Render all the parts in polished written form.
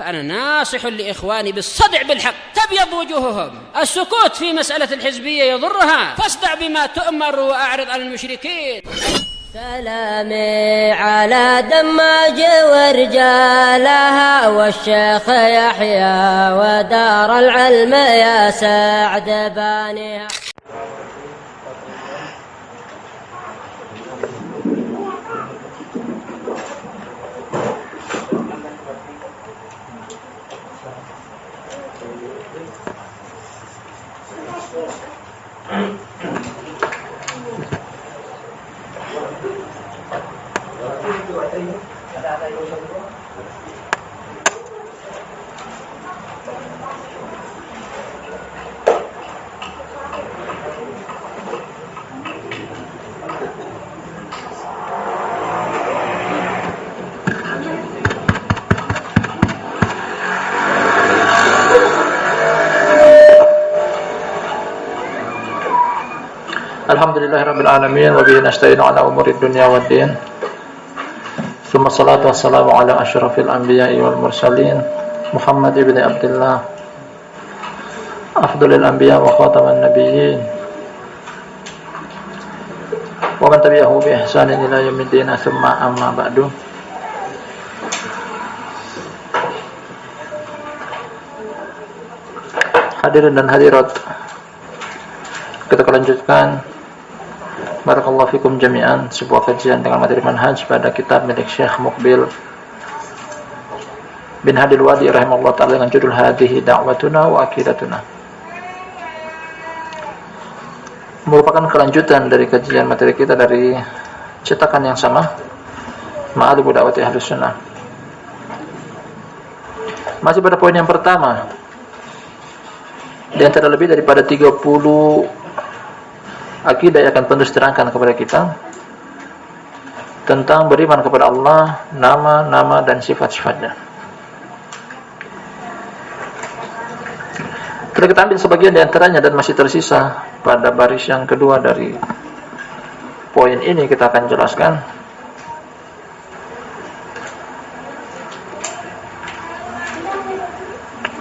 فأنا ناصح لإخواني بالصدع بالحق تبيض وجوههم. السكوت في مسألة الحزبية يضرها، فاصدع بما تؤمر وأعرض عن المشركين. سلامي على دماج ورجالها والشيخ يحيى ودار العلم يا سعد بانيها. Alhamdulillahirabbil alamin wa bihi nasta'inu ala umuri dunya waddin. Tsumma shalatu wassalamu ala asyrafil anbiya'i wal mursalin Muhammad ibn Abdullah afdhalil anbiya wa khataman nabiyyin wa man tabi'ahu bi ihsanin ila yaumiddin. Tsumma amma ba'du. Hadirin dan hadirat, kita lanjutkan barakallahu fikum jami'an sebuah kajian dengan materi manhaj pada kitab milik Syekh Muqbil bin Hadil Wadi rahimahullah ta'ala dengan judul Hadihi Da'watuna wa Aqidatuna, merupakan kelanjutan dari kajian materi kita dari cetakan yang sama, Ma'alimu Da'wati Ahlus Sunnah. Masih pada poin yang pertama di antara lebih daripada 30 akidah yang akan penuh diterangkan kepada kita tentang beriman kepada Allah, nama-nama dan sifat-sifatnya. Telah kita ambil sebagian di antaranya dan masih tersisa pada baris yang kedua dari poin ini kita akan jelaskan.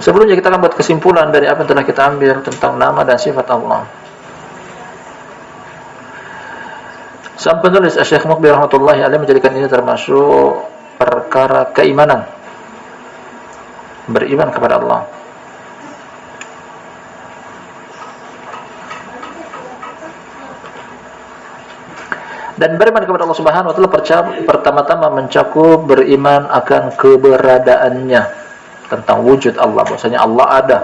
Sebelumnya kita akan buat kesimpulan dari apa yang telah kita ambil tentang nama dan sifat Allah. Sang penulis Syekh Muqbil rahmatullahi alaihi menjadikan ini termasuk perkara keimanan, beriman kepada Allah. Dan beriman kepada Allah Subhanahu wa taala pertama-tama mencakup beriman akan keberadaannya, tentang wujud Allah, bahwasanya Allah ada.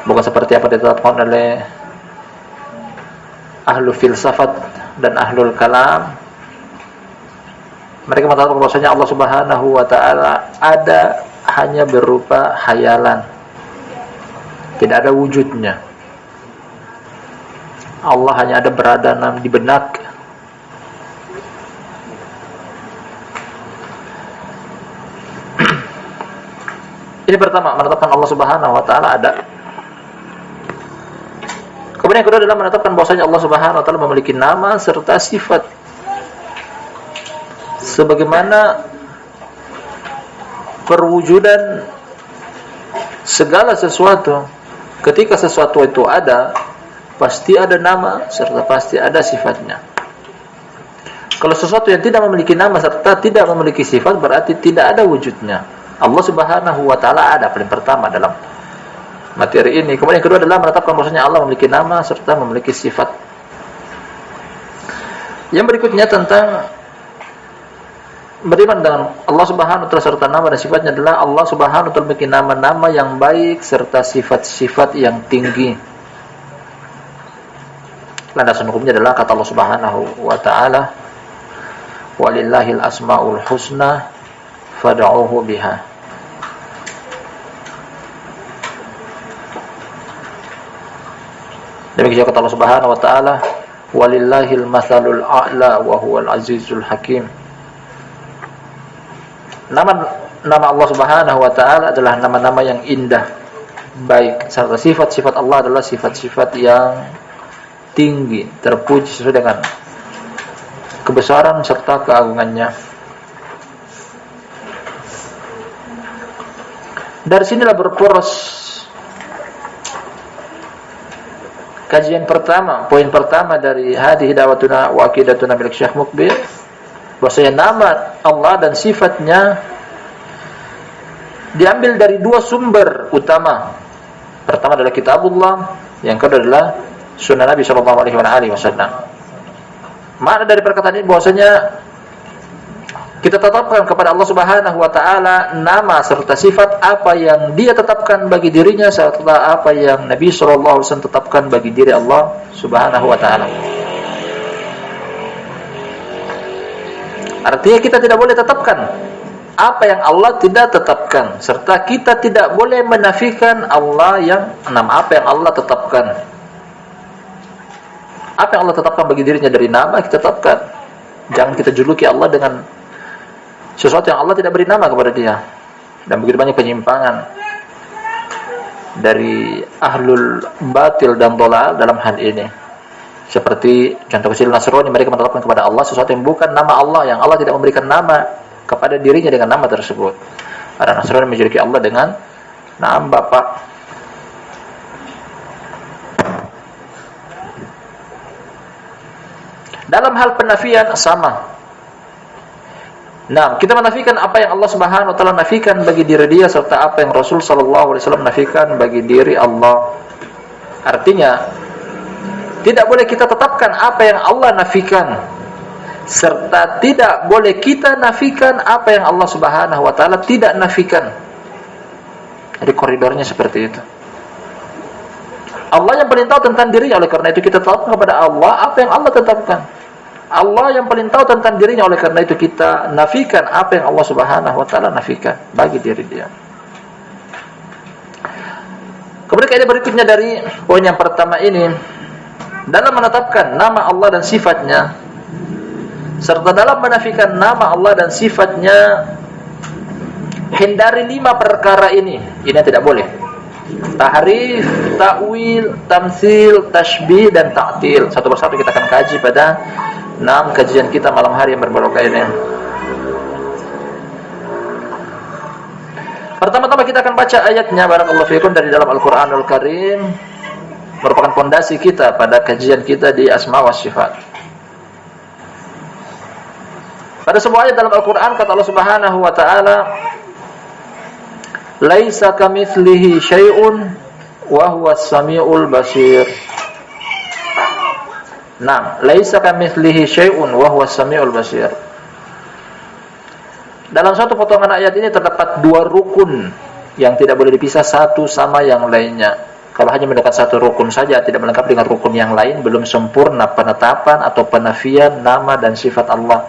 Bukan seperti apa ditetapkan oleh ahlu filsafat dan ahlul kalam. Mereka mengatakan bahwasanya Allah Subhanahu wa taala ada hanya berupa hayalan, tidak ada wujudnya. Allah hanya ada berada di benak. Ini pertama, menetapkan Allah Subhanahu wa taala ada. Kemudian yang kedua adalah menetapkan bahwasanya Allah Subhanahu wa taala memiliki nama serta sifat. Sebagaimana perwujudan segala sesuatu, ketika sesuatu itu ada, pasti ada nama serta pasti ada sifatnya. Kalau sesuatu yang tidak memiliki nama serta tidak memiliki sifat, berarti tidak ada wujudnya. Allah Subhanahu wa taala ada, paling pertama dalam materi ini. Kemudian yang kedua adalah menetapkan bahwasanya Allah memiliki nama serta memiliki sifat. Yang berikutnya tentang beriman dengan Allah Subhanahu wa taala serta nama dan sifatnya adalah Allah Subhanahu wa taala memiliki nama-nama yang baik serta sifat-sifat yang tinggi. Landasan hukumnya adalah kata Allah Subhanahu wa taala, walillahil asmaul husna fad'uhu biha. Demikian kata Allah Subhanahu wa taala, walillahil matsalul a'la wa huwal azizul hakim. Nama Allah Subhanahu wa taala adalah nama-nama yang indah, baik, serta sifat-sifat Allah adalah sifat-sifat yang tinggi, terpuji sesuai dengan kebesaran serta keagungannya. Dari sinilah berporos kajian pertama, poin pertama dari hadhihi da'watuna wa aqidatuna milik Syekh Mukbil, bahwasanya nama Allah dan sifatnya diambil dari dua sumber utama. Pertama adalah kitabullah, yang kedua adalah sunnah Nabi sallallahu alaihi wasallam. Makna dari perkataan ini bahwasanya kita tetapkan kepada Allah Subhanahu wa taala nama serta sifat apa yang Dia tetapkan bagi dirinya serta apa yang Nabi sallallahu alaihi wasallam tetapkan bagi diri Allah Subhanahu wa taala. Artinya kita tidak boleh tetapkan apa yang Allah tidak tetapkan, serta kita tidak boleh menafikan Allah yang apa yang Allah tetapkan. Apa yang Allah tetapkan bagi dirinya dari nama kita tetapkan. Jangan kita juluki Allah dengan sesuatu yang Allah tidak beri nama kepada Dia. Dan begitu banyak penyimpangan dari ahlul batil dan dhalal dalam hal ini. Seperti contoh kecil Nasrani, mereka menetapkan kepada Allah sesuatu yang bukan nama Allah, yang Allah tidak memberikan nama kepada dirinya dengan nama tersebut. Para Nasrani menjuluki Allah dengan nama Bapa. Dalam hal penafian sama. Nah, kita menafikan apa yang Allah Subhanahu wa taala nafikan bagi diri Dia serta apa yang Rasul sallallahu alaihi wasallam nafikan bagi diri Allah. Artinya, tidak boleh kita tetapkan apa yang Allah nafikan, serta tidak boleh kita nafikan apa yang Allah Subhanahu wa taala tidak nafikan. Jadi koridornya seperti itu. Allah yang paling tahu tentang dirinya, oleh karena itu kita tetapkan kepada Allah apa yang Allah tetapkan. Allah yang paling tahu tentang dirinya, oleh karena itu kita nafikan apa yang Allah Subhanahu wa taala nafikan bagi diri Dia. Kemudian kaidah berikutnya dari poin yang pertama ini, dalam menetapkan nama Allah dan sifatnya serta dalam menafikan nama Allah dan sifatnya, hindari 5 perkara ini. Ini yang tidak boleh: tahrif, ta'wil, tamtsil, tashbih, dan ta'til. Satu persatu kita akan kaji pada 6 kajian kita malam hari yang berbarokah ini. Pertama-tama kita akan baca ayatnya, barakallahu fiikum, dari dalam Al-Qur'anul Karim, merupakan fondasi kita pada kajian kita di Asma wa Sifat. Pada sebuah ayat dalam Al-Qur'an kata Allah Subhanahu wa taala, "Laisa kamitslihi syai'un wa huwas samiul basir." Nah, laisa kamitslihi syai'un wa huwas samiul basir. Dalam satu potongan ayat ini terdapat 2 rukun yang tidak boleh dipisah satu sama yang lainnya. Kalau hanya mendekat satu rukun saja, tidak melengkapi dengan rukun yang lain, belum sempurna penetapan atau penafian nama dan sifat Allah.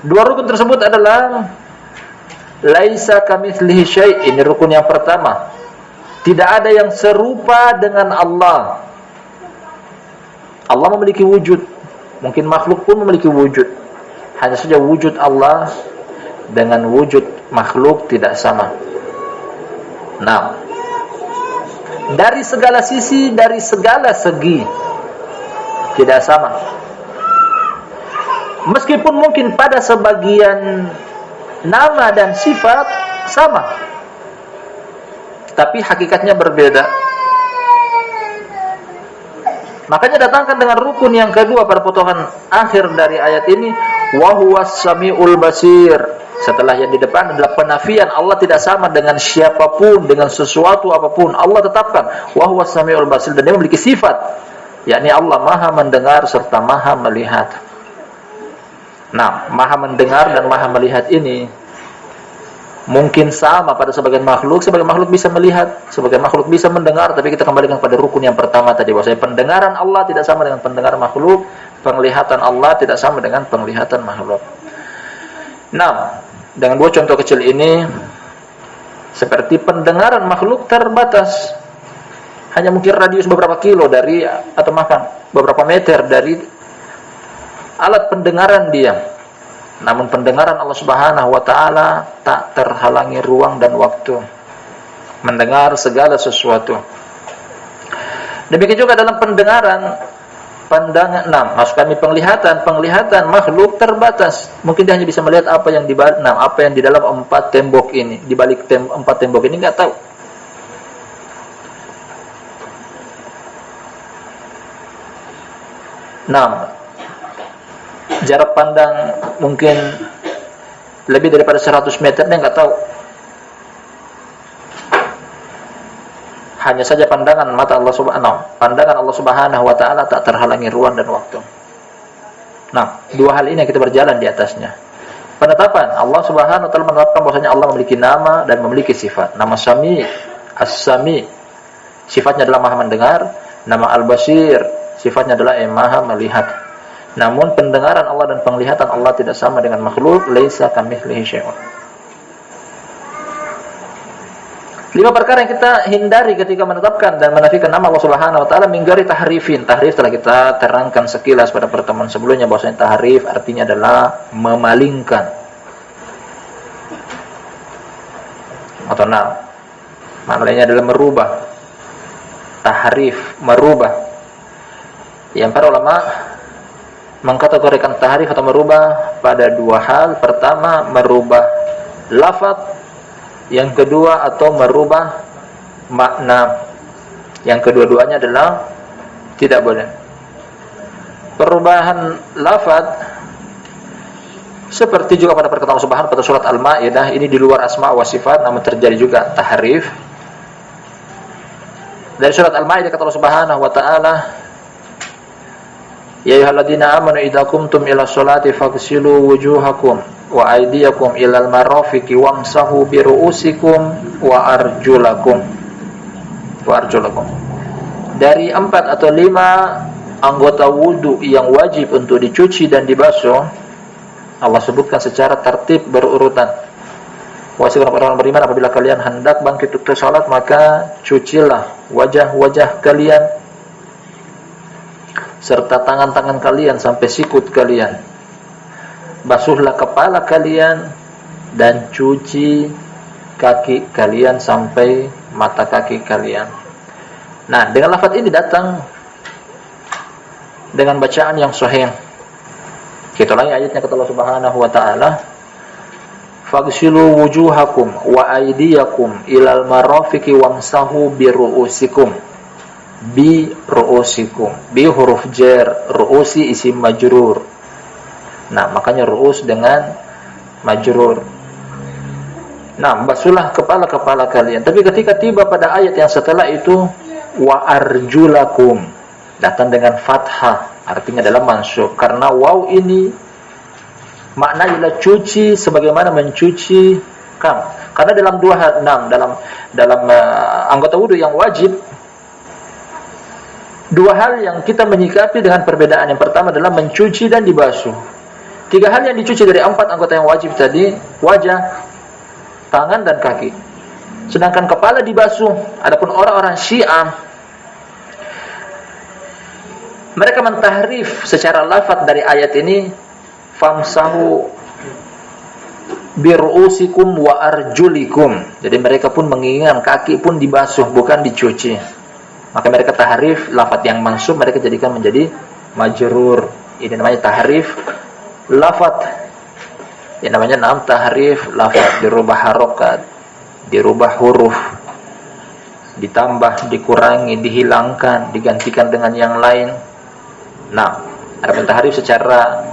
2 rukun tersebut adalah laisa kamitslihi syai'. Ini rukun yang pertama. Tidak ada yang serupa dengan Allah. Allah memiliki wujud. Mungkin makhluk pun memiliki wujud. Hanya saja wujud Allah dengan wujud makhluk tidak sama. Nah, dari segala sisi, dari segala segi tidak sama. Meskipun mungkin pada sebagian nama dan sifat sama, tapi hakikatnya berbeda. Makanya datangkan dengan rukun yang kedua pada potongan akhir dari ayat ini, wa huwas samiul basir. Setelah yang di depan adalah penafian Allah tidak sama dengan siapapun, dengan sesuatu apapun. Allah tetapkan wa huwas samiul basir, dan Dia memiliki sifat, yakni Allah Maha mendengar serta Maha melihat. Nah, Maha mendengar dan Maha melihat ini mungkin sama pada sebagian makhluk bisa melihat, sebagian makhluk bisa mendengar, tapi kita kembalikan pada rukun yang pertama tadi, bahwasanya pendengaran Allah tidak sama dengan pendengaran makhluk, penglihatan Allah tidak sama dengan penglihatan makhluk. Nah, dengan 2 contoh kecil ini, seperti pendengaran makhluk terbatas, hanya mungkin radius beberapa kilo dari, atau bahkan beberapa meter dari alat pendengaran dia. Namun pendengaran Allah Subhanahu wa taala tak terhalangi ruang dan waktu, mendengar segala sesuatu. Demikian juga dalam pendengaran pandangan. Maksud kami penglihatan makhluk terbatas. Mungkin dia hanya bisa melihat apa yang di balik, apa yang di dalam 4 tembok ini, di balik 4 tembok ini enggak tahu. Jarak pandang mungkin lebih daripada 100 meter dia enggak tahu. Hanya saja pandangan Allah Subhanahu wa taala tak terhalangi ruang dan waktu. Dua hal ini yang kita berjalan di atasnya. Penetapan Allah Subhanahu wa taala menetapkan bahwasanya Allah memiliki nama dan memiliki sifat. Nama Sami, As-Sami, sifatnya adalah Maha mendengar. Nama Al-Basir, sifatnya adalah Maha melihat. Namun pendengaran Allah dan penglihatan Allah tidak sama dengan makhluk. Laisa kamitslihi syai'un. 5 perkara yang kita hindari ketika menetapkan dan menafikan nama Allah Subhanahu wa taala min ghairi tahrifin. Tahrif telah kita terangkan sekilas pada pertemuan sebelumnya bahwasanya tahrif artinya adalah memalingkan. Atau maknanya adalah merubah. Tahrif, merubah. Yang para ulama mengkategorikan tahrif atau merubah pada 2 hal. Pertama, merubah lafaz. Yang kedua, atau merubah makna. Yang kedua-duanya adalah tidak boleh. Perubahan lafaz seperti juga pada perkataan Allah Subhanahu pada surat Al-Maidah, ini di luar asma wa sifat, namun terjadi juga tahrif. Dari surat Al-Maidah kata Allah Subhanahu wa taala, ya ayyuhalladzina amanu idza qumtum ila sholati faghsilu wujuhakum wa aydiyakum ilal marafiqi wamsahu bi ru'usikum wa arjulakum. Dari 4 atau 5 anggota wudu yang wajib untuk dicuci dan dibasuh, Allah sebutkan secara tertib berurutan. Wahai orang-orang beriman, apabila kalian hendak bangkit untuk salat, maka cucilah wajah-wajah kalian serta tangan-tangan kalian sampai sikut kalian. Basuhlah kepala kalian dan cuci kaki kalian sampai mata kaki kalian. Dengan lafaz ini datang dengan bacaan yang sahih. Kita ulangi ayatnya, kata Allah Subhanahu wa taala, faghsilu wujuhakum wa aydiyakum ilal marafiqi wamsahu bi ru'usikum. Bi ru'usikum, bi huruf jar, ru'usi isim majrur. Makanya ru'us dengan majrur. Basuhlah kepala-kepala kalian. Tapi ketika tiba pada ayat yang setelah itu, wa arjulakum, datang dengan fathah, artinya adalah mansub. Karena waw ini maknanya adalah cuci sebagaimana mencuci kam. Karena dalam 2 hal, dalam anggota wudu yang wajib, 2 hal yang kita menyikapi dengan perbedaan. Yang pertama adalah mencuci dan dibasuh. 3 hal yang dicuci dari 4 anggota yang wajib tadi, wajah, tangan dan kaki. Sedangkan kepala dibasuh. Adapun orang-orang Syiah, mereka mentahrif secara lafaz dari ayat ini, famsahu biru'usikum wa arjulikum. Jadi mereka pun menginginkan kaki pun dibasuh, bukan dicuci. Maka mereka tahrif lafaz yang mansub, mereka jadikan menjadi majrur. Ini namanya tahrif lafaz. Yang namanya tahrif lafaz, dirubah harokat, dirubah huruf, ditambah, dikurangi, dihilangkan, digantikan dengan yang lain. Adapun tahrif secara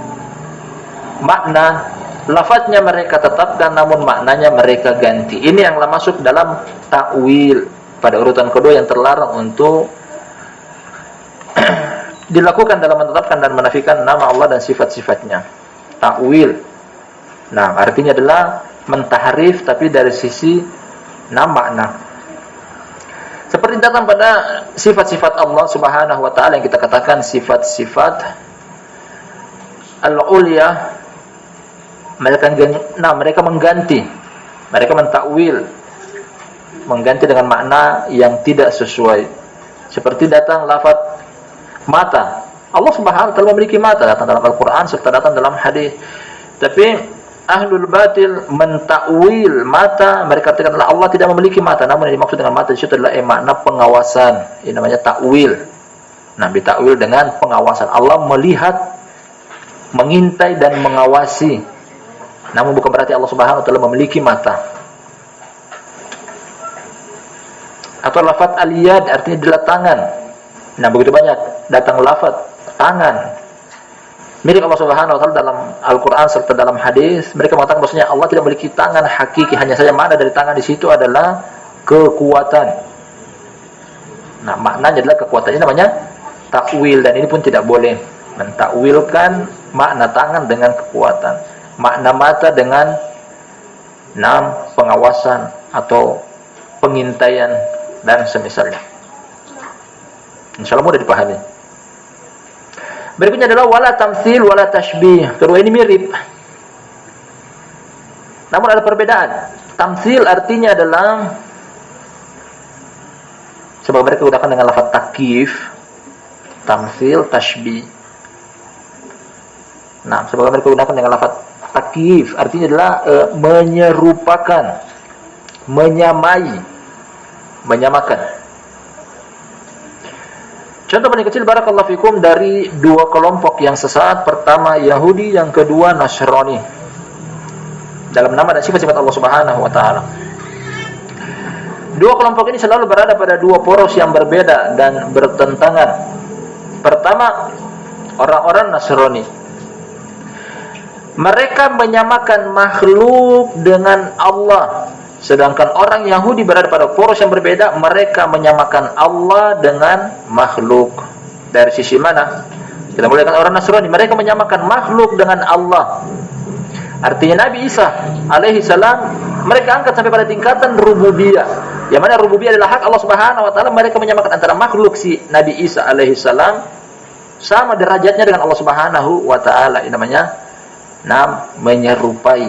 makna, lafaznya mereka tetapkan namun maknanya mereka ganti. Ini yang masuk dalam takwil pada urutan kedua yang terlarang untuk dilakukan dalam menetapkan dan menafikan nama Allah dan sifat-sifatnya. Takwil. Artinya adalah mentahrif tapi dari sisi makna. Seperti datang pada sifat-sifat Allah Subhanahu wa taala yang kita katakan sifat-sifat al-ulya, mereka mengganti, mereka mentakwil, mengganti dengan makna yang tidak sesuai. Seperti datang lafaz mata. Allah Subhanahu wa taala memiliki mata, datang dalam Al-Qur'an serta datang dalam hadis. Tapi ahlul batil mentakwil mata, mereka katakan Allah tidak memiliki mata, namun yang dimaksud dengan mata di situ adalah makna pengawasan. Ini namanya takwil. Nah, ditakwil dengan pengawasan. Allah melihat, mengintai dan mengawasi. Namun bukan berarti Allah Subhanahu wa taala memiliki mata. Atau lafaz al-yad artinya adalah tangan. Nah, begitu banyak datang lafaz tangan milik Allah Subhanahu wa taala dalam Al-Qur'an serta dalam hadis. Mereka mengatakan bahwasanya Allah tidak memiliki tangan hakiki, hanya saja makna dari tangan di situ adalah kekuatan. Nah, maknanya adalah kekuatan. Ini namanya takwil, dan ini pun tidak boleh mentakwilkan makna tangan dengan kekuatan, makna mata dengan pengawasan atau pengintaian dan semisalnya. Insyaallah mudah dipahami. Berikutnya adalah wala tamtsil wala tashbih. Kedua ini mirip, namun ada perbedaan. Tamtsil artinya adalah sebab mereka gunakan dengan lafaz takyif. Tamtsil, tashbih. Nah, sebab mereka gunakan dengan lafaz takyif artinya adalah menyerupakan, menyamai, menyamakan. Contoh paling kecil barakallahu fikum dari dua kelompok yang sesat, pertama Yahudi, yang kedua Nasrani, dalam nama dan sifat-sifat Allah Subhanahu wa taala. Dua kelompok ini selalu berada pada dua poros yang berbeda dan bertentangan. Pertama, orang-orang Nasrani. Mereka menyamakan makhluk dengan Allah. Sedangkan orang Yahudi berada pada poros yang berbeda, mereka menyamakan Allah dengan makhluk. Dari sisi mana? Kita mulai dengan orang Nasrani, mereka menyamakan makhluk dengan Allah. Artinya Nabi Isa alaihi salam mereka angkat sampai pada tingkatan rububiyah. Yang mana rububiyah adalah hak Allah Subhanahu wa taala, mereka menyamakan antara makhluk si Nabi Isa alaihi salam sama derajatnya dengan Allah Subhanahu wa taala. Ini namanya menyerupai.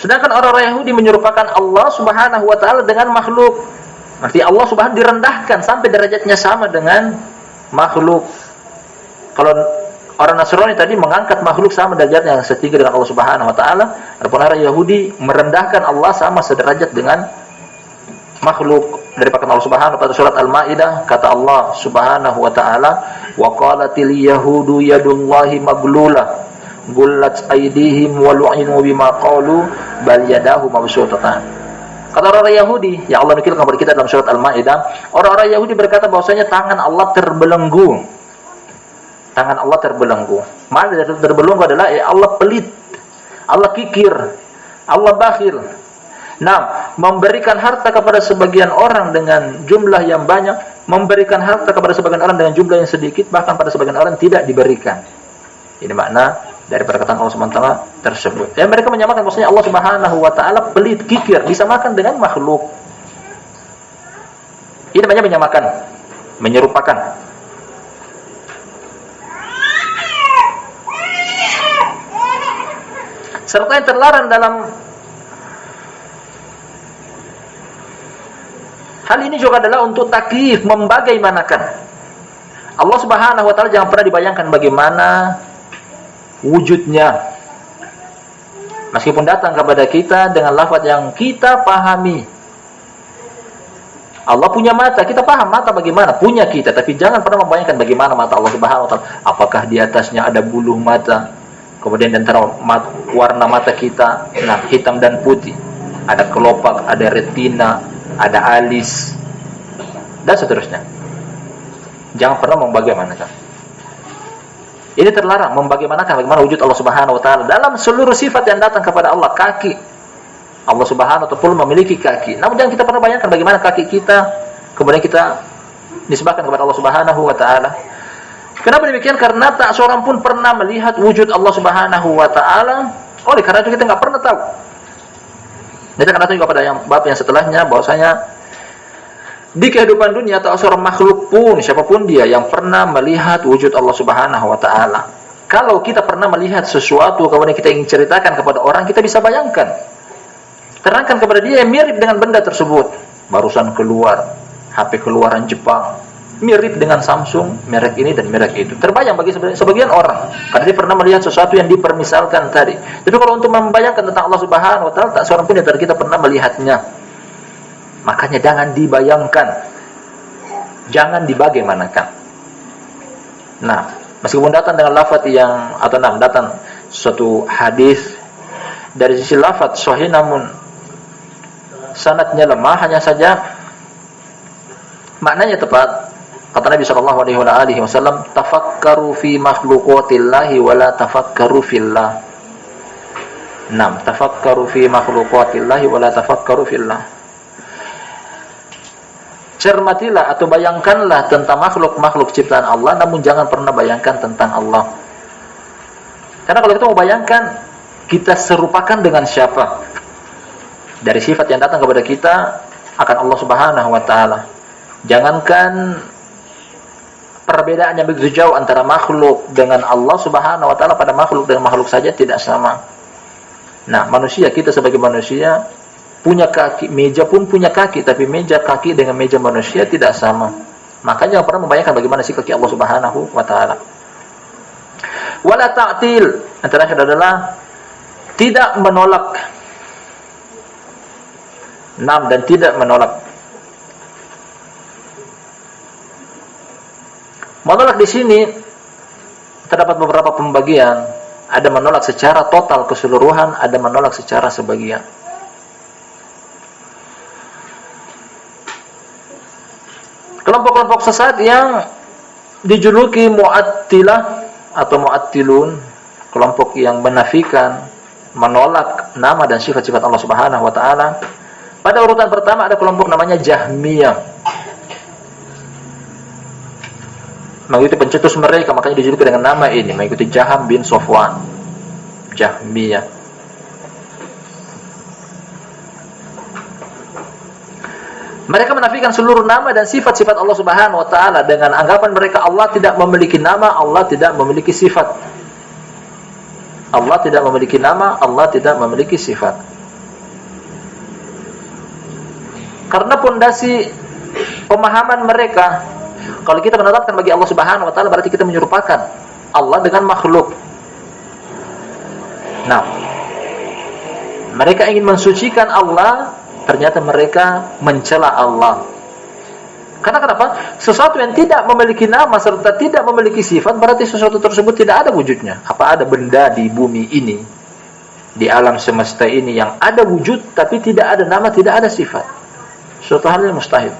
Sedangkan orang-orang Yahudi menyerupakan Allah Subhanahu wa taala dengan makhluk. Artinya Allah Subhanahu direndahkan sampai derajatnya sama dengan makhluk. Kalau orang Nasrani tadi mengangkat makhluk sama derajatnya setinggi dengan Allah Subhanahu wa taala, adapun orang Yahudi merendahkan Allah sama sederajat dengan makhluk. Dari perkataan Allah Subhanahu wa taala surat Al-Maidah, kata Allah Subhanahu wa taala, "Wa qalatil yahudu yadullahi maglulah gullat aydihim wa lu'inu bima qalu bal yadahu mabsutatan." Kata orang Yahudi, ya Allah nukilkan kepada kita dalam surat Al-Maidah, orang-orang Yahudi berkata bahwasanya tangan Allah terbelenggu. Tangan Allah terbelenggu. Makna dari terbelenggu adalah Allah pelit, Allah kikir, Allah bakhil. Nah, memberikan harta kepada sebagian orang dengan jumlah yang banyak, memberikan harta kepada sebagian orang dengan jumlah yang sedikit, bahkan pada sebagian orang tidak diberikan. Ini makna dari perkataan Allah SWT tersebut. Dan mereka menyamakan maksudnya Allah Subhanahu wa taala pelit, kikir, disamakan dengan makhluk. Ini namanya menyamakan, menyerupakan. Serta yang terlarang dalam hal ini juga adalah untuk takyif, membagaimanakan. Allah Subhanahu wa taala jangan pernah dibayangkan bagaimana wujudnya. Meskipun datang kepada kita dengan lafaz yang kita pahami. Allah punya mata, kita paham mata bagaimana, punya kita, tapi jangan pernah membayangkan bagaimana mata Allah Subhanahu wa taala. Apakah di atasnya ada buluh mata? Kemudian di antara warna mata kita, hitam dan putih. Ada kelopak, ada retina, ada alis, dan seterusnya. Jangan pernah membagaimanakan. Ini terlarang, membagaimanakan bagaimana wujud Allah Subhanahu wa taala dalam seluruh sifat yang datang kepada Allah. Kaki, Allah Subhanahu wa taala memiliki kaki. Namun jangan kita pernah bayangkan bagaimana kaki kita kemudian kita nisbahkan kepada Allah Subhanahu wa taala. Kenapa demikian? Karena tak seorang pun pernah melihat wujud Allah Subhanahu wa taala. Oleh karena itu kita enggak pernah tahu. Jadi karena itu juga pada bab yang setelahnya bahwasanya di kehidupan dunia tak seorang makhluk pun, siapapun dia, yang pernah melihat wujud Allah Subhanahu wa taala. Kalau kita pernah melihat sesuatu kemudian kita ingin ceritakan kepada orang, kita bisa bayangkan, terangkan kepada dia yang mirip dengan benda tersebut. Barusan keluar HP keluaran Jepang, mirip dengan Samsung, merek ini dan merek itu. Terbayang bagi sebagian orang karena dia pernah melihat sesuatu yang dipermisalkan tadi. Tapi kalau untuk membayangkan tentang Allah Subhanahu wa taala, tak seorang pun dari kita pernah melihatnya. Makanya jangan dibayangkan, jangan dibagaimanakan. Nah, meskipun datang dengan lafaz yang datang suatu hadis dari sisi lafaz sahih namun sanadnya lemah, hanya saja maknanya tepat. Kata Nabi sallallahu alaihi wasallam, "Tafakkaru fi makhluqatillahi wa la tafakkaru fillah." Naam, tafakkaru fi makhluqatillahi wa la tafakkaru fillah. Cermatilah atau bayangkanlah tentang makhluk-makhluk ciptaan Allah, namun jangan pernah bayangkan tentang Allah. Karena kalau kita mau bayangkan, kita serupakan dengan siapa? Dari sifat yang datang kepada kita akan Allah Subhanahu wa taala. Jangankan perbedaan yang begitu jauh antara makhluk dengan Allah Subhanahu wa taala, pada makhluk dengan makhluk saja tidak sama. Nah, manusia, kita sebagai manusia punya kaki, meja pun punya kaki, tapi meja kaki dengan meja manusia tidak sama. Makanya jangan pernah membayangkan bagaimana sih kaki Allah Subhanahu wa taala. Wala ta'til, yang terakhir adalah tidak menolak. Dan tidak menolak. Menolak di sini terdapat beberapa pembagian. Ada menolak secara total keseluruhan, ada menolak secara sebagian. Kelompok-kelompok sesat yang dijuluki Mu'attilah atau Mu'attilun, kelompok yang menafikan, menolak nama dan sifat-sifat Allah Subhanahu wa taala. Pada urutan pertama ada kelompok namanya Jahmiyah. Mengikuti pencetus mereka, makanya dijuluki dengan nama ini, mengikuti Jaham bin Safwan. Jahmiyah. Mereka menafikan seluruh nama dan sifat-sifat Allah Subhanahu wa taala dengan anggapan mereka Allah tidak memiliki nama, Allah tidak memiliki sifat. Allah tidak memiliki nama, Allah tidak memiliki sifat. Karena pondasi pemahaman mereka, kalau kita menetapkan bagi Allah Subhanahu wa taala berarti kita menyerupakan Allah dengan makhluk. Nah, mereka ingin mensucikan Allah, ternyata mereka mencela Allah. Karena kenapa? Sesuatu yang tidak memiliki nama serta tidak memiliki sifat, berarti sesuatu tersebut tidak ada wujudnya. Apa ada benda di bumi ini, di alam semesta ini yang ada wujud tapi tidak ada nama, tidak ada sifat? Suatu hal yang mustahil.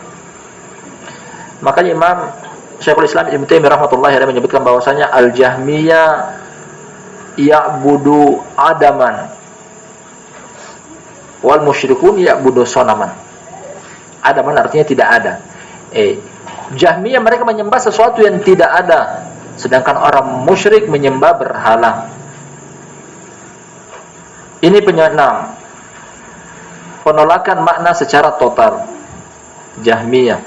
Makanya Imam Syekhul Islam Ibnu Taimiyah rahmatullahi alaihi menyebutkan bahwasanya Al-Jahmiyah ya'budu adaman wal musyrikun ya'budu sonaman. Adaman artinya tidak ada. Jahmiyah mereka menyembah sesuatu yang tidak ada, sedangkan orang musyrik menyembah berhala. Ini penolakan makna secara total. Jahmiyah,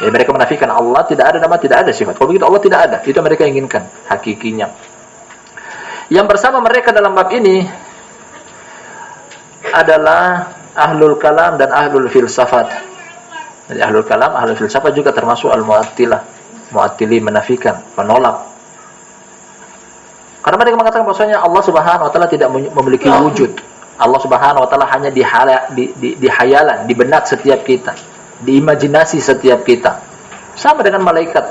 mereka menafikan Allah tidak ada nama, tidak ada sifat. Kalau begitu Allah tidak ada, itu mereka inginkan hakikinya. Yang bersama mereka dalam bab ini adalah ahlul kalam dan ahlul filsafat. Jadi ahlul kalam, ahlul filsafat juga termasuk al-mu'attilah. Mu'attili menafikan, menolak. Karena mereka mengatakan bahwasanya Allah Subhanahu wa taala tidak memiliki wujud. Allah Subhanahu wa taala hanya di hayalan, di benak setiap kita, di imajinasi setiap kita. Sama dengan malaikat.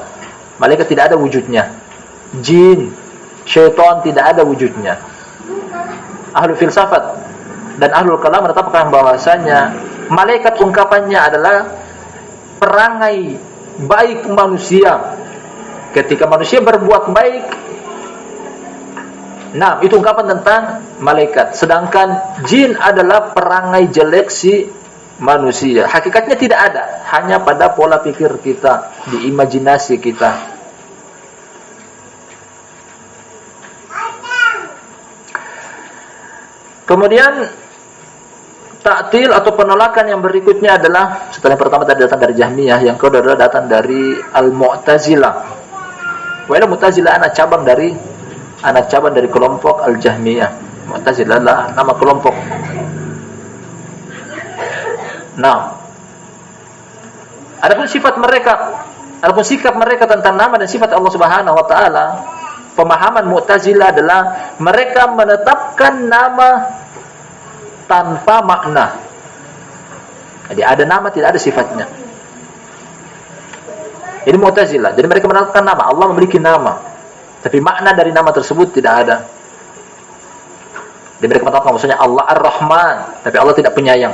Malaikat tidak ada wujudnya. Jin, syaitan tidak ada wujudnya. Ahlul filsafat dan ahlul kalam menetapkan bahwasanya malaikat ungkapannya adalah perangai baik manusia. Ketika manusia berbuat baik, nah itu ungkapan tentang malaikat. Sedangkan jin adalah perangai jelek si manusia. Hakikatnya tidak ada, hanya pada pola pikir kita, di imajinasi kita. Kemudian ta'til atau penolakan yang berikutnya adalah, setelah yang pertama tadi datang dari Jahmiyah, yang kedua adalah datang dari Al-Mu'tazilah. Wala Mu'tazilah anak cabang dari kelompok Al-Jahmiyah. Mu'tazilah adalah nama kelompok. Nah, adapun sifat mereka, adapun sikap mereka tentang nama dan sifat Allah Subhanahu wa taala, pemahaman Mu'tazilah adalah mereka menetapkan nama tanpa makna. Jadi ada nama, tidak ada sifatnya. Ini Mu'tazilah. Jadi mereka menetapkan nama, Allah memiliki nama, tapi makna dari nama tersebut tidak ada. Jadi mereka menetapkan maksudnya Allah Ar-Rahman, tapi Allah tidak penyayang.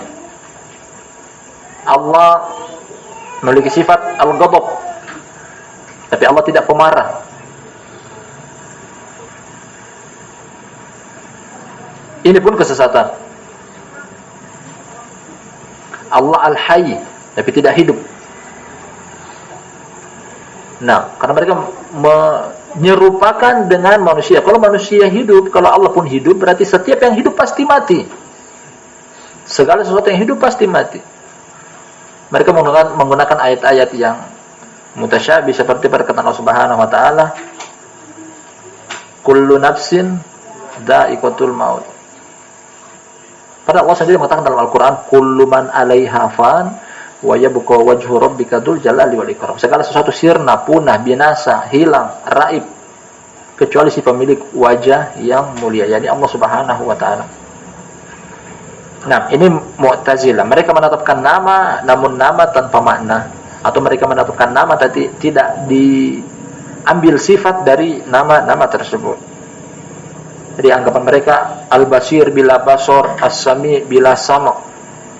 Allah memiliki sifat Al-Ghadab, tapi Allah tidak pemarah. Ini pun kesesatan. Allah Al-Hayy, tapi tidak hidup. Nah, karena mereka menyerupakan dengan manusia. Kalau manusia hidup, kalau Allah pun hidup, berarti setiap yang hidup pasti mati. Segala sesuatu yang hidup pasti mati. Mereka menggunakan ayat-ayat yang mutasyabih seperti perkataan Allah Subhanahu wa taala, kullu nafsin dha'iqatul maut. Padahal Allah sendiri mengatakan dalam Al-Quran, kullu man 'alaiha fan wa yabqa wajhu rabbika dzul jalali wal ikram. Segala sesuatu sirna, punah, binasa, hilang, raib, kecuali si pemilik wajah yang mulia, yakni Allah Subhanahu wa taala. Nah, ini Mu'tazilah. Mereka menetapkan nama namun nama tanpa makna, atau mereka menetapkan nama tapi tidak diambil sifat dari nama-nama tersebut. Jadi anggapan mereka Al-Basir bila basor, As-Sami bila sama',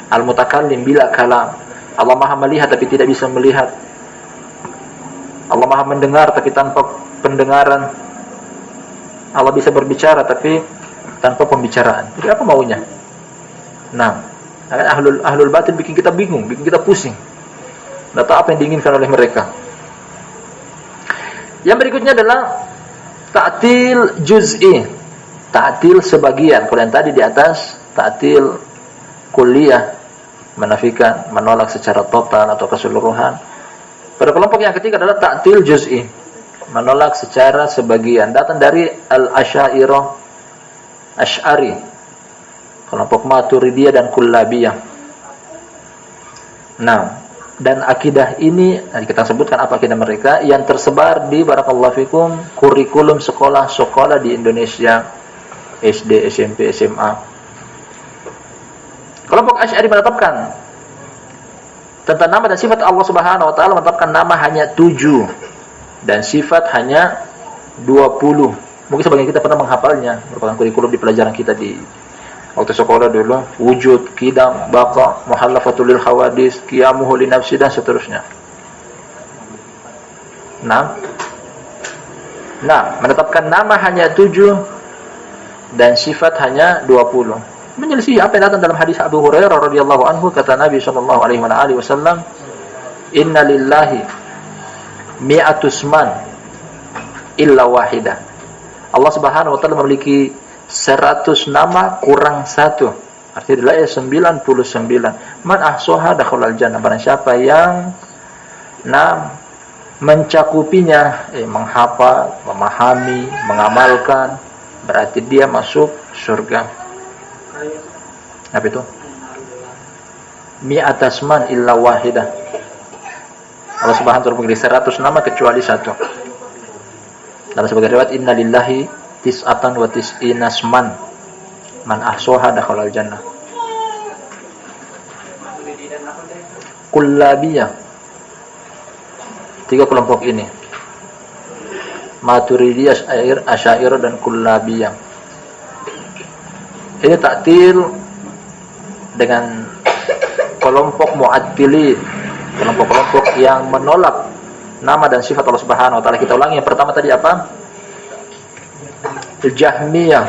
Al-Mutakallim bila kalam. Allah Maha melihat tapi tidak bisa melihat. Allah Maha mendengar tapi tanpa pendengaran. Allah bisa berbicara tapi tanpa pembicaraan. Jadi apa maunya? Nah, ahlul batin bikin kita bingung, bikin kita pusing. Tidak tahu apa yang diinginkan oleh mereka. Yang berikutnya adalah ta'til juz'i, ta'til sebagian. Kalau yang tadi di atas ta'til kulliyah, menafikan, menolak secara total atau keseluruhan. Pada kelompok yang ketiga adalah ta'til juz'i, menolak secara sebagian. Datang dari al-Asy'ariyah, Asy'ari, kelompok Maturidiyah dan Kullabiyah. Nah, dan akidah ini nanti kita sebutkan apa akidah mereka yang tersebar di barakallahu fikum kurikulum sekolah-sekolah di Indonesia, SD, SMP, SMA. Kelompok Asy'ari menetapkan tentang nama dan sifat Allah Subhanahu wa taala, menetapkan nama hanya 7 dan sifat hanya 20. Mungkin sebagian kita pernah menghafalnya, merupakan kurikulum di pelajaran kita di waktu sekolah dulu, wujud, qidam, baqa, muhallafatul lil hawadis, qiyamuhu li nafsi dan seterusnya. Nah, menetapkan nama hanya 7 dan sifat hanya 20. Menyelisih apa yang datang dalam hadis Abu Hurairah radhiyallahu anhu, kata Nabi sallallahu alaihi wasallam, "Inna lillahi mi'atusman illa wahidah." Allah Subhanahu wa taala memiliki 100 nama kurang 1. Artinya adalah 99. Man ahsaha dakhalal jannah. Barang siapa yang mencakupinya, menghafal, memahami, mengamalkan, berarti dia masuk surga. Apa itu? Mi'atasman illa wahidah. Allah Subhanahu wa taala memiliki 100 nama kecuali 1. Dalam sebagian riwayat, inna lillahi tis'atan wa tis'ina asman man ahsaha dakhalal jannah. Kullabiyah, 3 kelompok ini, Maturidiyah, Asy'ariyah dan Kullabiyah. Ini ta'til dengan kelompok Mu'attilin, kelompok-kelompok yang menolak nama dan sifat Allah Subhanahu wa taala. Kita ulangi, yang pertama tadi apa? Jahmiyah.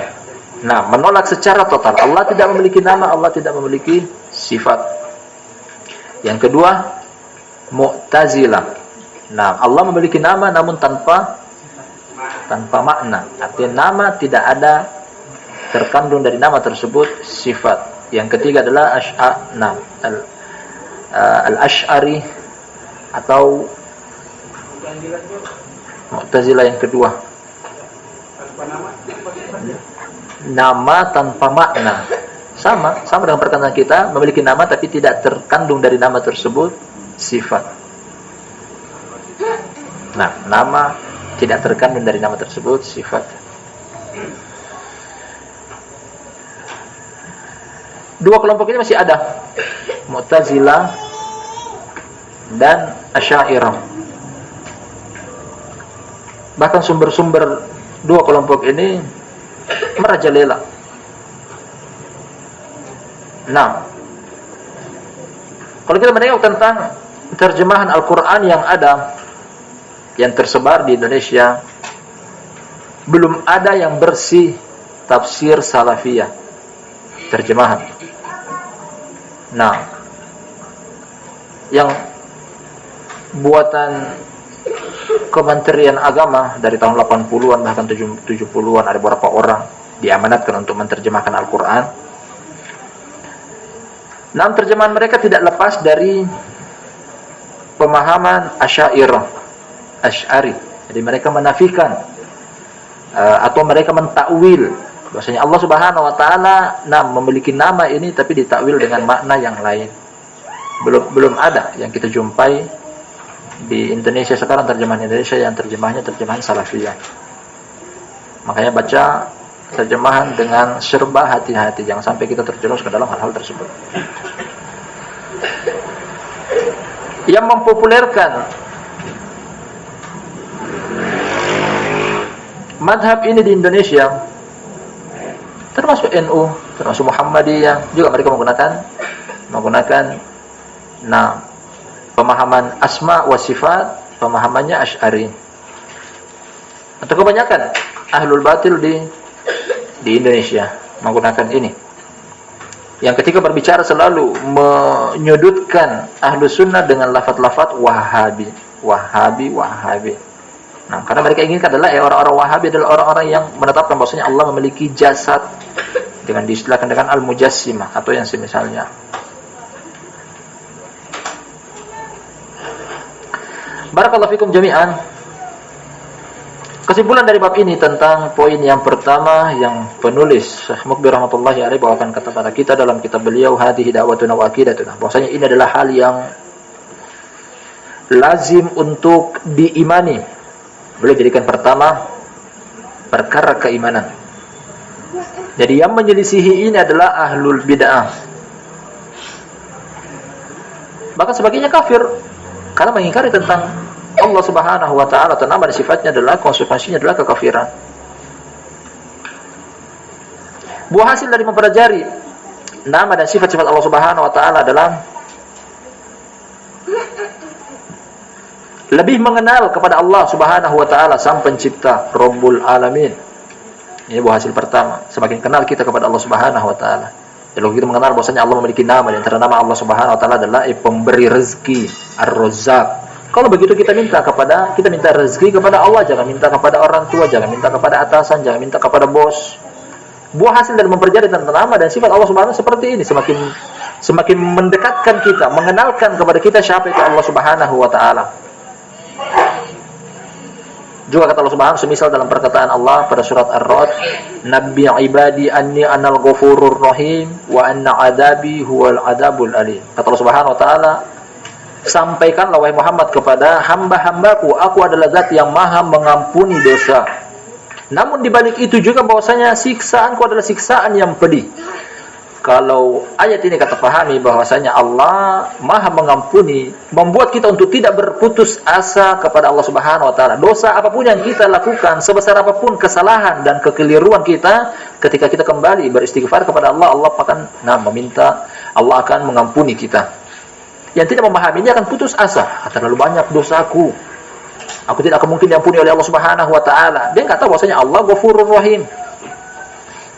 Nah, menolak secara total. Allah tidak memiliki nama, Allah tidak memiliki sifat. Yang kedua, Mu'tazilah. Nah, Allah memiliki nama namun tanpa makna. Artinya nama tidak ada terkandung dari nama tersebut sifat. Yang ketiga adalah Al-Asy'ari atau Mu'tazilah yang kedua. Nama tanpa makna. Sama dengan perkataan kita, memiliki nama tapi tidak terkandung dari nama tersebut sifat. Nah, nama tidak terkandung dari nama tersebut sifat. Dua kelompok ini masih ada. Mu'tazilah, dan Asy'ariyah. Bahkan sumber-sumber dua kelompok ini merajalela. Nah, kalau kita menengok tentang terjemahan Al-Quran yang ada, yang tersebar di Indonesia, belum ada yang bersih tafsir salafiyah terjemahan. Nah, yang buatan Kementerian Agama dari tahun 80-an bahkan 70-an, ada beberapa orang diamanatkan untuk menerjemahkan Al-Quran. Nah, terjemahan mereka tidak lepas dari pemahaman Asy'ari. Jadi mereka menafikan atau mereka mentakwil bahwasanya Allah Subhanahu wa taala memiliki nama ini tapi ditakwil dengan makna yang lain. Belum ada yang kita jumpai di Indonesia sekarang, terjemahan Indonesia yang terjemahannya terjemahan salafiyah. Makanya baca terjemahan dengan serba hati-hati, jangan sampai kita terjerumus ke dalam hal-hal tersebut. Yang mempopulerkan madhab ini di Indonesia termasuk NU, termasuk Muhammadiyah, juga mereka menggunakan pemahaman asma wa sifat, pemahamannya Asy'ari. Atau kebanyakan ahlul batil di Indonesia menggunakan ini, yang ketika berbicara selalu menyudutkan ahlu sunnah dengan lafaz-lafaz Wahabi. Nah, karena mereka inginkan adalah orang-orang Wahabi adalah orang-orang yang menetapkan bahwasanya Allah memiliki jasad, dengan diistilahkan dengan al-mujassimah atau yang semisalnya. Barakallahu fikum jami'an. Kesimpulan dari bab ini tentang poin yang pertama yang penulis Syekh Mukbir rahmatullahi alaihi bawakan kepada kita dalam kitab beliau Hadhihi Da'watuna wa Aqidatuna, bahwasanya ini adalah hal yang lazim untuk diimani. Boleh jadikan pertama perkara keimanan. Jadi yang menyelisihi ini adalah ahlul bid'ah. Bahkan sebagainya kafir karena mengingkari tentang Allah Subhanahu wa taala, nama dan sifatnya adalah, konsekuensinya adalah kekafiran. Buah hasil dari mempelajari nama dan sifat-sifat Allah Subhanahu wa taala adalah lebih mengenal kepada Allah Subhanahu wa taala sang pencipta, Rabbul Alamin. Ini buah hasil pertama. Semakin kenal kita kepada Allah Subhanahu wa taala, kalau kita mengenal bahwasanya Allah memiliki nama, dan antara nama Allah Subhanahu wa taala adalah pemberi rezeki, Ar-Razzaq. Kalau begitu kita minta rezeki kepada Allah, jangan minta kepada orang tua, jangan minta kepada atasan, jangan minta kepada bos. Buah hasil dari mempelajari tentang nama dan sifat Allah Subhanahu seperti ini, semakin mendekatkan kita, mengenalkan kepada kita siapa itu Allah Subhanahu wa taala. Juga kata Allah Subhanahu semisal dalam perkataan Allah pada surat Ar-Ra'd, "Nabbi ibadi anni anal ghafurur rahim wa anna adabi huwal adabul alim." Kata Allah Subhanahu wa taala, sampaikanlah wahai Muhammad kepada hamba-hambaku, aku adalah zat yang maha mengampuni dosa. Namun dibalik itu juga bahwasanya siksaanku adalah siksaan yang pedih. Kalau ayat ini kata pahami bahwasanya Allah maha mengampuni, membuat kita untuk tidak berputus asa kepada Allah Subhanahu wa taala. Dosa apapun yang kita lakukan, sebesar apapun kesalahan dan kekeliruan kita, ketika kita kembali beristighfar kepada Allah, Allah akan mengampuni kita. Yang tidak memahaminya akan putus asa. Terlalu banyak dosaku, aku tidak akan mungkin diampuni oleh Allah Subhanahu wa taala. Dia enggak tahu bahwasanya Allah Ghafurur Rahim.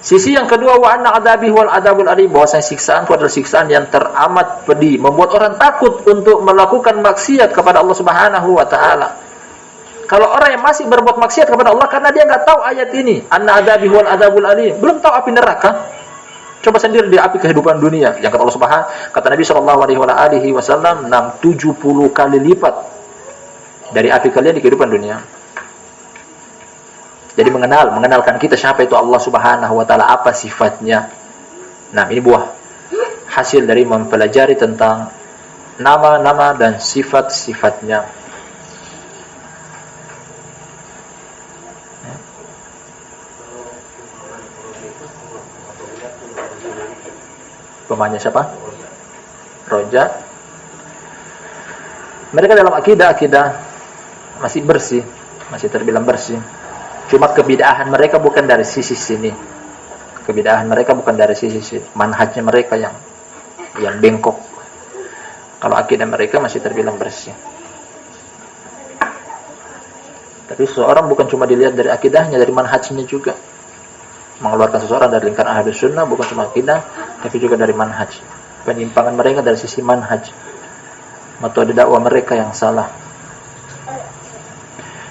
Sisi yang kedua, wa anna adabi wal adabul alim, bahwasanya siksaanku adalah siksaan yang teramat pedih, membuat orang takut untuk melakukan maksiat kepada Allah Subhanahu wa taala. Kalau orang yang masih berbuat maksiat kepada Allah karena dia enggak tahu ayat ini, anna adabi wal adabul alim, belum tahu api neraka. Coba sendiri di api kehidupan dunia. Yang kata Allah Subhanahu, kata Nabi sallallahu alaihi wasallam, 70 kali lipat dari api kalian di kehidupan dunia. Jadi mengenalkan kita siapa itu Allah Subhanahu wa taala, apa sifatnya. Nah, ini buah hasil dari mempelajari tentang nama-nama dan sifat-sifatnya. Pemahamannya siapa? roja. Mereka dalam akidah masih bersih, masih terbilang bersih. Cuma kebid'ahan mereka bukan dari sisi sini. Kebid'ahan mereka bukan dari sisi manhajnya mereka yang bengkok. Kalau akidah mereka masih terbilang bersih. Tapi seseorang bukan cuma dilihat dari akidahnya, dari manhajnya juga. Mengeluarkan seseorang dari lingkaran Ahlus Sunnah bukan cuma akidah, tapi juga dari manhaj. Penyimpangan mereka dari sisi manhaj. Metode dakwah mereka yang salah.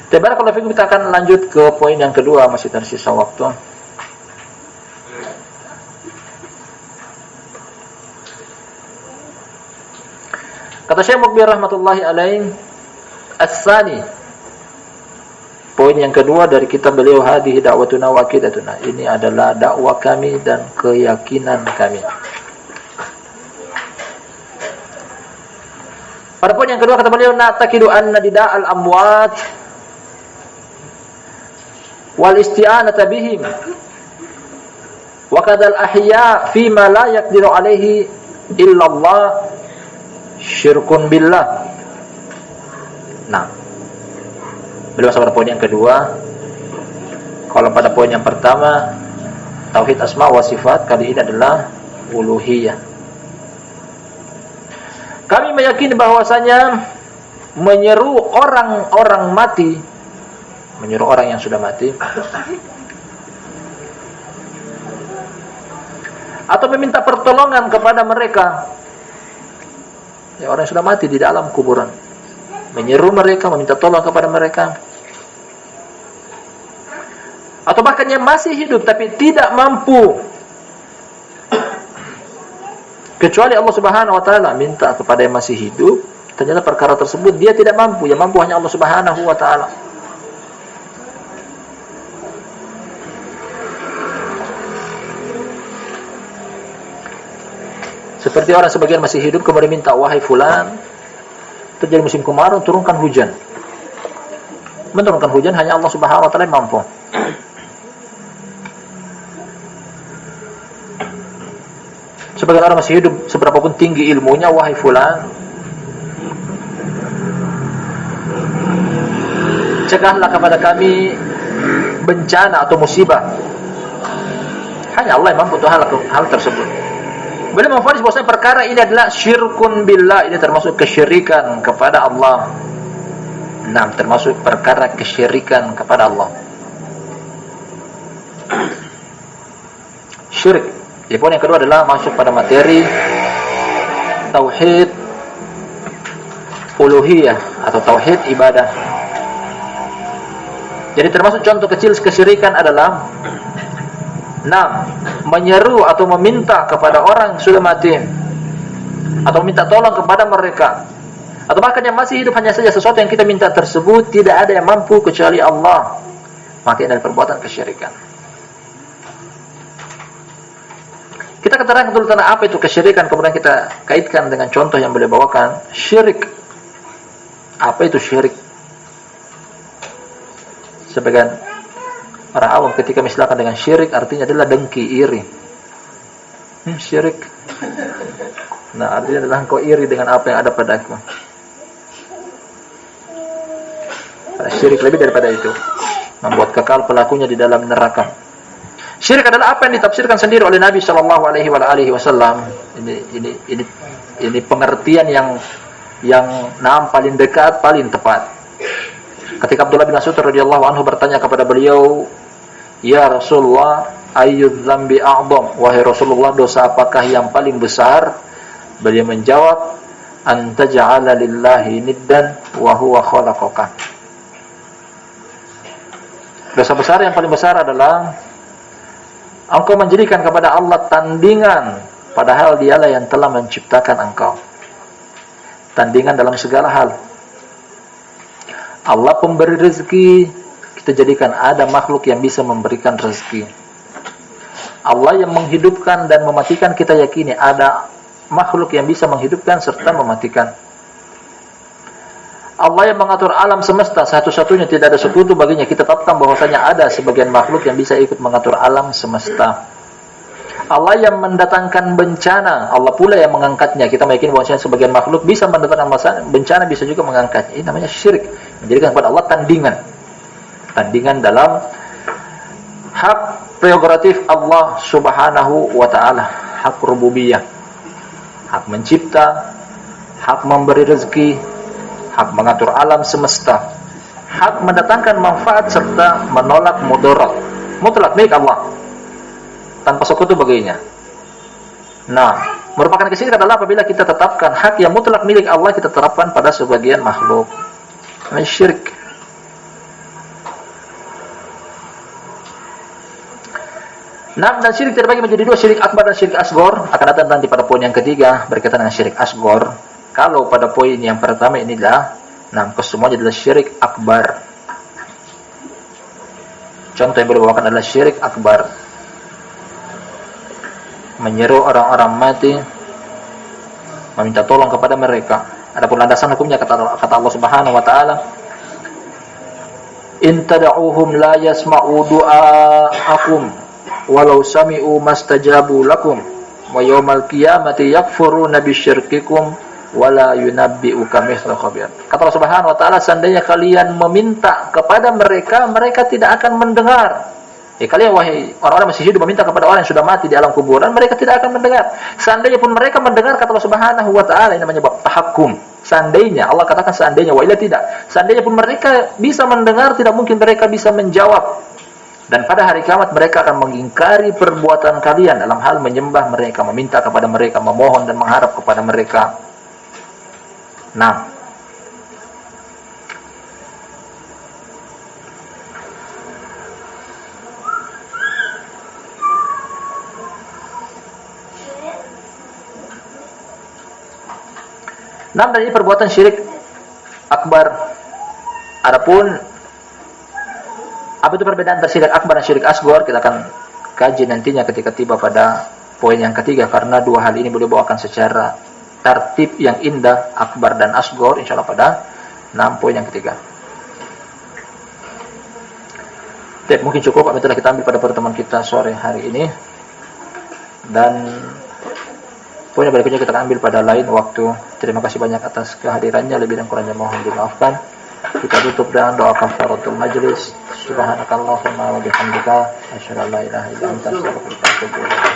Barakallahu fikum, kita akan lanjut ke poin yang kedua, masih tersisa waktu. Kata Syekh Mukbir rahmatullahi alaih, as-sani, poin yang kedua dari kitab beliau, hadhihi da'watuna wa aqidatuna, ini adalah dakwah kami dan keyakinan kami. Pada poin yang kedua kata beliau, na'taqidu anna dida'al amwat wal isti'anata bihim wa kadal ahya fima la yaqdiru alaihi illallah syirkun billah. Nah, beliau pada poin yang kedua, kalau pada poin yang pertama tauhid asma wa sifat, kali ini adalah uluhiyah. Kami meyakini bahwasanya menyeru orang-orang mati, menyeru orang yang sudah mati, atau meminta pertolongan kepada mereka, ya orang yang sudah mati di dalam kuburan, menyeru mereka, meminta tolong kepada mereka, atau bahkan yang masih hidup tapi tidak mampu, kecuali Allah Subhanahu wa taala minta kepada yang masih hidup, ternyata perkara tersebut dia tidak mampu, yang mampu hanya Allah Subhanahu wa taala. Seperti orang sebagian masih hidup kemudian minta, wahai fulan, terjadi musim kemarau, turunkan hujan. Menurunkan hujan hanya Allah Subhanahu wa taala yang mampu. Sebagian orang masih hidup, seberapapun tinggi ilmunya, wahai fulan, cegahlah kepada kami bencana atau musibah. Hanya Allah yang mampu untuk hal tersebut. Beliau memfonis bahwasanya perkara ini adalah syirkun billah, ini termasuk kesyirikan kepada Allah. Nah, termasuk perkara kesyirikan kepada Allah. Syirik. Jadi poin yang kedua adalah masuk pada materi tauhid uluhiyah atau tauhid ibadah. Jadi termasuk contoh kecil kesyirikan adalah menyeru atau meminta kepada orang yang sudah mati, atau minta tolong kepada mereka, atau bahkan yang masih hidup, hanya saja sesuatu yang kita minta tersebut tidak ada yang mampu kecuali Allah, maka ini adalah perbuatan kesyirikan. Kita keterangan dulu tentang apa itu kesyirikan, kemudian kita kaitkan dengan contoh yang boleh bawakan. Syirik, apa itu syirik? Sebagian orang awam ketika misalkan dengan syirik artinya adalah dengki, iri. Syirik, nah artinya adalah engkau iri dengan apa yang ada padaku. Pada syirik lebih daripada itu, membuat kekal pelakunya di dalam neraka. Syirik adalah apa yang ditafsirkan sendiri oleh Nabi Shallallahu Alaihi Wasallam. Ini pengertian yang paling dekat, paling tepat. Ketika Abdullah bin Mas'ud radhiyallahu anhu bertanya kepada beliau, ya Rasulullah, ayyudz dzambi a'dzam, wahai Rasulullah, dosa apakah yang paling besar? Beliau menjawab, anta ja'ala lillahi niddan wa huwa khalaqaka. Dosa besar yang paling besar adalah engkau menjadikan kepada Allah tandingan, padahal dialah yang telah menciptakan engkau. Tandingan dalam segala hal. Allah pemberi rezeki, kita jadikan ada makhluk yang bisa memberikan rezeki. Allah yang menghidupkan dan mematikan, kita yakini ada makhluk yang bisa menghidupkan serta mematikan. Allah yang mengatur alam semesta, satu-satunya, tidak ada sekutu baginya. Kita tetapkan bahwasanya ada sebagian makhluk yang bisa ikut mengatur alam semesta. Allah yang mendatangkan bencana, Allah pula yang mengangkatnya. Kita meyakini bahwa sebagian makhluk bisa mendatangkan bencana, bisa juga mengangkatnya. Ini namanya syirik, menjadikan kepada Allah tandingan dalam hak prerogatif Allah Subhanahu wa taala, hak rububiyah, hak mencipta, hak memberi rezeki, hak mengatur alam semesta, hak mendatangkan manfaat serta menolak mudarat. Mutlak milik Allah, tanpa sekutu baginya. Nah, merupakan kesyirikan adalah apabila kita tetapkan hak yang mutlak milik Allah kita terapkan pada sebagian makhluk. Ini syirik. Nah, dan syirik terbagi menjadi dua, syirik akbar dan syirik asgor. Akan datang nanti pada poin yang ketiga berkaitan dengan syirik asgor. Kalau pada poin yang pertama inilah, kesemuanya adalah syirik akbar. Contoh yang boleh dibawakan adalah syirik akbar, menyeru orang-orang mati, meminta tolong kepada mereka. Adapun landasan hukumnya kata Allah Subhanahu wa taala, in tad'uuhum la yasma'u du'aakum walau sami'u mastajabu lakum wa yaumal qiyamati yakfuruna bisyirkikum wala yunabbi'uka mithlu khabir. Kata Allah Subhanahu wa taala, seandainya kalian meminta kepada mereka, mereka tidak akan mendengar. Kalian wahai orang-orang masih hidup meminta kepada orang yang sudah mati di alam kuburan, mereka tidak akan mendengar. Seandainya pun mereka mendengar, kata Allah Subhanahu wa taala, ini namanya bab tahakkum. Seandainya, Allah katakan seandainya, wa illa tidak. Seandainya pun mereka bisa mendengar, tidak mungkin mereka bisa menjawab. Dan pada hari kiamat mereka akan mengingkari perbuatan kalian dalam hal menyembah mereka, meminta kepada mereka, memohon dan mengharap kepada mereka. Nah, dan ini perbuatan syirik akbar. Adapun apa itu perbedaan antara syirik akbar dan syirik asgor, kita akan kaji nantinya ketika tiba pada poin yang ketiga, karena dua hal ini boleh dibawakan secara tertib yang indah, akbar dan asgor, insyaallah pada poin yang ketiga. Baik, mungkin cukup apa yang telah kita ambil pada pertemuan kita sore hari ini, dan poin yang berikutnya kita akan ambil pada lain waktu. Terima kasih banyak atas kehadirannya, lebih dan kurangnya mohon dimaafkan. Kita tutup dengan doa kafaratul majlis. Subhanakallahumma wa bihamdika asyhadu an la ilaha illa anta astaghfiruka wa atubu ilaik.